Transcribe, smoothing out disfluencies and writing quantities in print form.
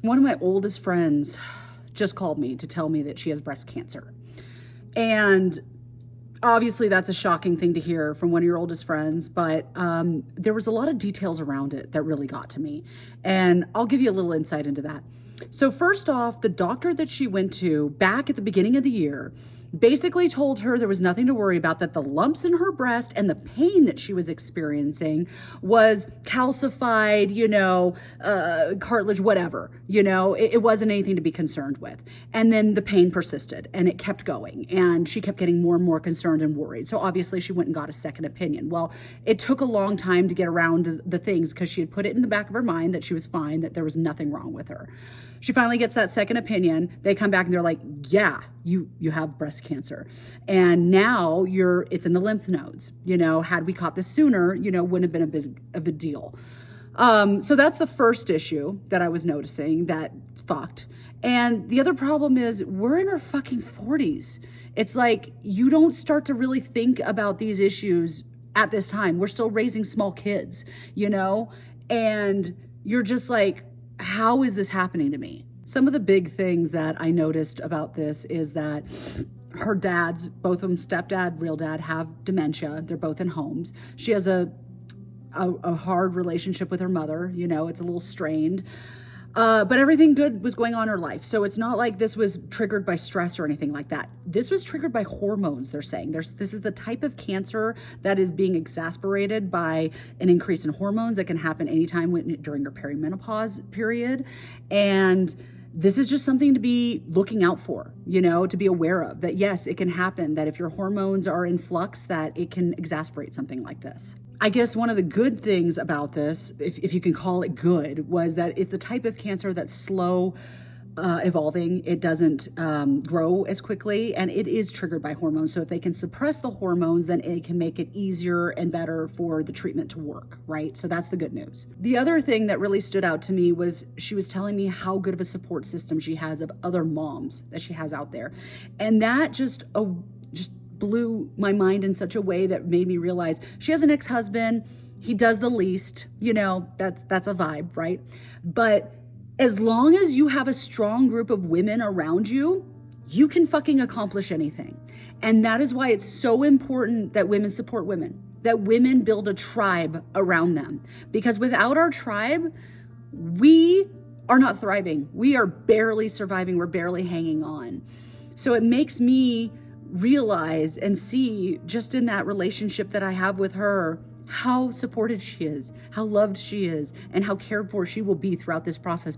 One of my oldest friends just called me to tell me that she has breast cancer. And obviously that's a shocking thing to hear from one of your oldest friends, but there was a lot of details around it that really got to me. And I'll give you a little insight into that. So first off, the doctor that she went to back at the beginning of the year basically told her there was nothing to worry about, that the lumps in her breast and the pain that she was experiencing was calcified, cartilage, whatever, it wasn't anything to be concerned with. And then the pain persisted and it kept going and she kept getting more and more concerned and worried. So obviously she went and got a second opinion. Well, it took a long time to get around to the things because she had put it in the back of her mind that she was fine, that there was nothing wrong with her. She finally gets that second opinion. They come back and they're like, yeah, you have breast cancer. And now it's in the lymph nodes. Had we caught this sooner, wouldn't have been a big deal. So that's the first issue that I was noticing that's fucked. And the other problem is we're in our fucking 40s. It's like you don't start to really think about these issues at this time. We're still raising small kids, and you're just like, how is this happening to me? Some of the big things that I noticed about this is that her dads, both of them, stepdad, real dad, have dementia. They're both in homes. She has a hard relationship with her mother. It's a little strained. But everything good was going on in her life. So it's not like this was triggered by stress or anything like that. This was triggered by hormones, they're saying. This is the type of cancer that is being exacerbated by an increase in hormones that can happen anytime during your perimenopause period. And this is just something to be looking out for, to be aware of, that yes, it can happen, that if your hormones are in flux, that it can exacerbate something like this. I guess one of the good things about this, if you can call it good, was that it's a type of cancer that's slow evolving. It doesn't grow as quickly, and it is triggered by hormones. So if they can suppress the hormones, then it can make it easier and better for the treatment to work, right? So that's the good news. The other thing that really stood out to me was she was telling me how good of a support system she has of other moms that she has out there. And that just blew my mind in such a way that made me realize she has an ex-husband. He does the least, that's a vibe, right? But as long as you have a strong group of women around you, you can fucking accomplish anything. And that is why it's so important that women support women, that women build a tribe around them. Because without our tribe, we are not thriving. We are barely surviving. We're barely hanging on. So it makes me realize and see, just in that relationship that I have with her, how supported she is, how loved she is, and how cared for she will be throughout this process.